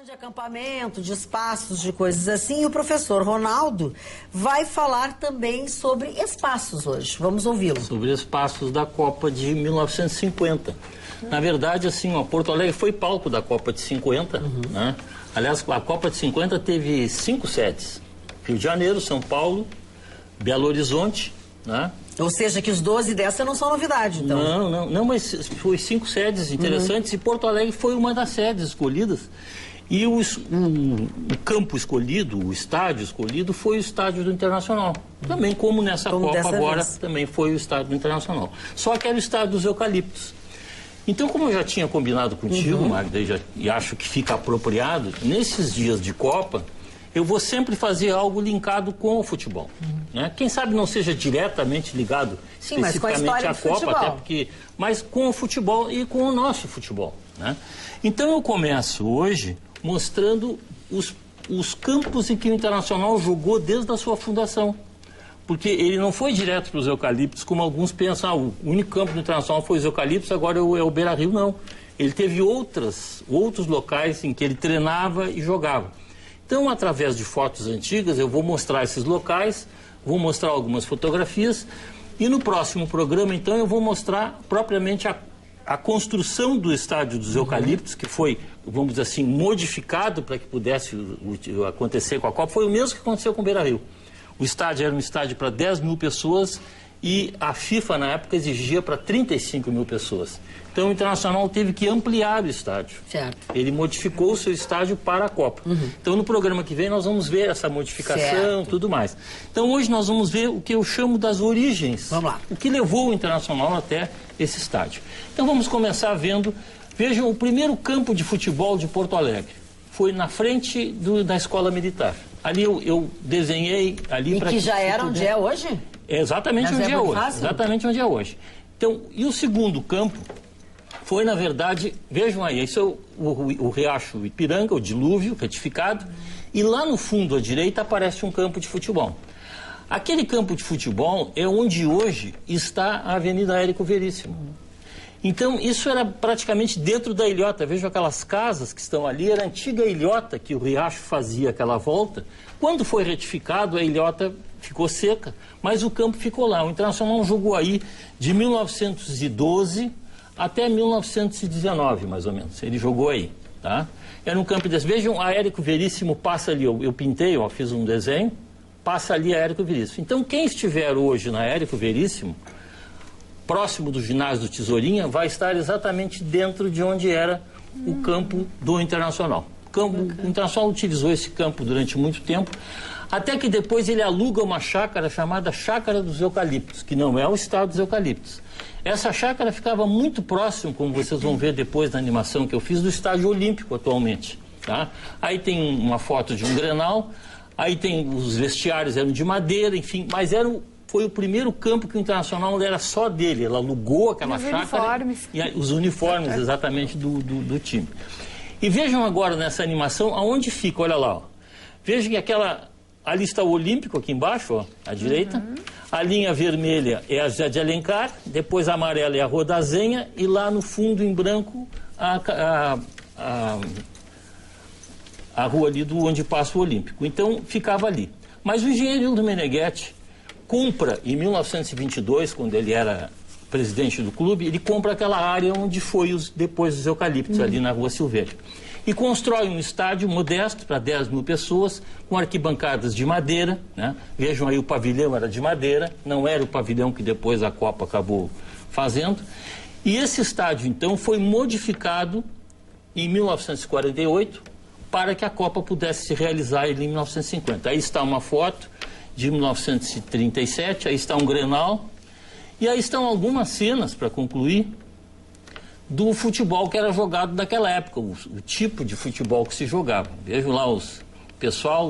De acampamento, de espaços, de coisas assim, e o professor Ronaldo vai falar também sobre espaços hoje. Vamos ouvi-lo. Sobre espaços da Copa de 1950. Na verdade, assim, ó, Porto Alegre foi palco da Copa de 50, né? Aliás, a Copa de 50 teve 5 sedes. Rio de Janeiro, São Paulo, Belo Horizonte, né? Ou seja, que os 12 dessa não são novidade, então. Não, mas foi 5 sedes interessantes e Porto Alegre foi uma das sedes escolhidas. E o campo escolhido, o estádio escolhido, foi o estádio do Internacional. Também, como nessa Copa agora, também foi o estádio do Internacional. Só que era o estádio dos Eucaliptos. Então, como eu já tinha combinado contigo, Magda, e acho que fica apropriado, nesses dias de Copa, eu vou sempre fazer algo linkado com o futebol. Né? Quem sabe não seja diretamente ligado especificamente à Copa, até porque, mas com o futebol e com o nosso futebol. Né? Então, eu começo hoje mostrando os campos em que o Internacional jogou desde a sua fundação. Porque ele não foi direto para os Eucaliptos, como alguns pensam, o único campo do Internacional foi os Eucaliptos, agora é o Beira-Rio, não. Ele teve outros locais em que ele treinava e jogava. Então, através de fotos antigas, eu vou mostrar esses locais, vou mostrar algumas fotografias, e no próximo programa, então, eu vou mostrar propriamente a construção do estádio dos Eucaliptos, que foi, vamos dizer assim, modificado para que pudesse acontecer com a Copa, foi o mesmo que aconteceu com o Beira-Rio. O estádio era um estádio para 10 mil pessoas e a FIFA, na época, exigia para 35 mil pessoas. Então, o Internacional teve que ampliar o estádio. Certo. Ele modificou o seu estádio para a Copa. Então, no programa que vem, nós vamos ver essa modificação e tudo mais. Então, hoje nós vamos ver o que eu chamo das origens. Vamos lá. O que levou o Internacional até esse estádio. Então, vamos começar vendo... Vejam, o primeiro campo de futebol de Porto Alegre foi na frente da Escola Militar. Ali eu desenhei ali para... E que já era onde é hoje? É exatamente onde é hoje. Exatamente onde é hoje. Então, e o segundo campo foi, na verdade, vejam aí, esse é o Riacho Ipiranga, o dilúvio retificado, e lá no fundo à direita aparece um campo de futebol. Aquele campo de futebol é onde hoje está a Avenida Érico Veríssimo. Então, isso era praticamente dentro da ilhota. Vejam aquelas casas que estão ali, era a antiga ilhota que o Riacho fazia aquela volta. Quando foi retificado, a ilhota ficou seca, mas o campo ficou lá. O Internacional jogou aí de 1912 até 1919, mais ou menos. Ele jogou aí, tá? Era um campo desse. Vejam, a Érico Veríssimo passa ali, eu pintei, fiz um desenho, passa ali a Érico Veríssimo. Então, quem estiver hoje na Érico Veríssimo, próximo do ginásio do Tesourinha, vai estar exatamente dentro de onde era o campo do Internacional. O Internacional utilizou esse campo durante muito tempo, até que depois ele aluga uma chácara chamada Chácara dos Eucaliptos, que não é o estado dos Eucaliptos. Essa chácara ficava muito próximo, como vocês vão ver depois da animação que eu fiz, do Estádio Olímpico atualmente. Tá? Aí tem uma foto de um Grenal, aí tem os vestiários eram de madeira, enfim, mas foi o primeiro campo que o Internacional era só dele. Ela alugou aquela chácara. Os uniformes, exatamente, do time. E vejam agora nessa animação aonde fica, olha lá. Ó. Vejam que ali está o Olímpico, aqui embaixo, ó, à direita. A linha vermelha é a José de Alencar, depois a amarela é a Rua da Zenha, e lá no fundo, em branco, a rua ali onde passa o Olímpico. Então, ficava ali. Mas o engenheiro Hildo Meneghetti compra, em 1922, quando ele era presidente do clube, ele compra aquela área onde foi depois os Eucaliptos, ali na Rua Silvério. E constrói um estádio modesto para 10 mil pessoas, com arquibancadas de madeira, né? Vejam aí, o pavilhão era de madeira, não era o pavilhão que depois a Copa acabou fazendo. E esse estádio, então, foi modificado em 1948 para que a Copa pudesse se realizar em 1950. Aí está uma foto de 1937, aí está um Grenal, e aí estão algumas cenas, para concluir, do futebol que era jogado naquela época, o tipo de futebol que se jogava. Vejam lá o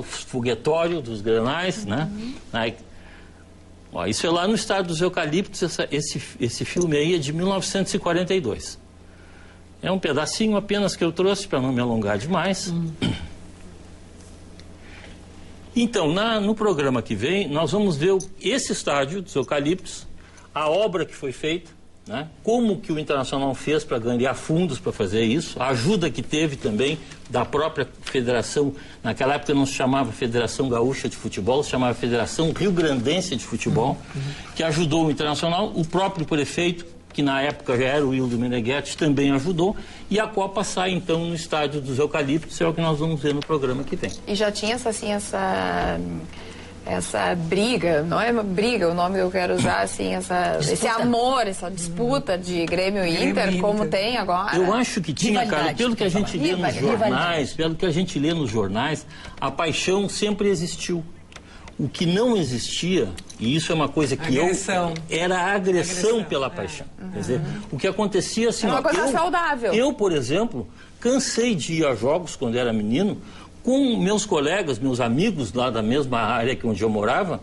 foguetório dos Grenais, né? Aí, ó, isso é lá no estádio dos Eucaliptos, esse filme aí é de 1942. É um pedacinho apenas que eu trouxe para não me alongar demais. Então, no programa que vem, nós vamos ver esse estádio dos Eucaliptos, a obra que foi feita, né? Como que o Internacional fez para ganhar fundos para fazer isso, a ajuda que teve também da própria federação, naquela época não se chamava Federação Gaúcha de Futebol, se chamava Federação Rio-Grandense de Futebol, que ajudou o Internacional, o próprio prefeito, que na época já era o Hildo Meneghetti, também ajudou, e a Copa sai então no Estádio dos Eucaliptos, é o que nós vamos ver no programa que tem. E já tinha essa briga, não é uma briga o nome que eu quero usar, assim, esse amor, essa disputa de Grêmio e Inter, como tem agora? Eu acho que tinha, cara, pelo que a gente lê nos jornais, a paixão sempre existiu. O que não existia, e isso é uma coisa que era a agressão pela paixão. Quer dizer, o que acontecia assim... É uma coisa saudável. Eu, por exemplo, cansei de ir a jogos quando era menino, com meus colegas, meus amigos lá da mesma área que onde eu morava,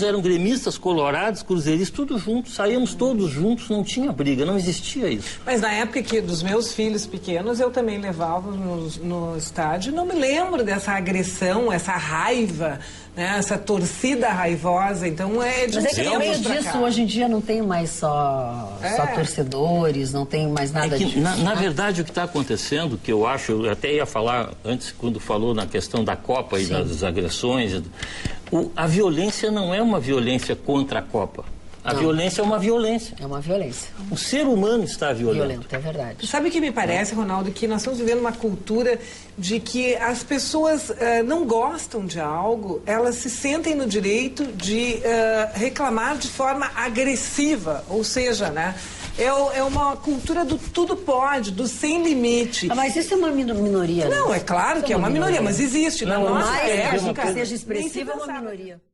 eram gremistas, colorados, cruzeiristas, tudo juntos, saíamos todos juntos, não tinha briga, não existia isso. Mas na época dos meus filhos pequenos, eu também levava no estádio, não me lembro dessa agressão, essa raiva, né, essa torcida raivosa, então é de... Mas é que no meio disso, hoje em dia, não tem mais só torcedores, não tem mais nada disso. Na verdade, o que está acontecendo, que eu acho, eu até ia falar antes, quando falou na questão da Copa e das agressões, a violência não é uma violência contra a Copa. A violência é uma violência. É uma violência. O ser humano está violento. É verdade. Sabe o que me parece, Ronaldo, que nós estamos vivendo uma cultura de que as pessoas não gostam de algo, elas se sentem no direito de reclamar de forma agressiva, ou seja, né? É uma cultura do tudo pode, do sem limite. Mas isso é uma minoria. Não, é claro que é uma minoria, mas existe. Não, mais que seja expressiva, é uma minoria.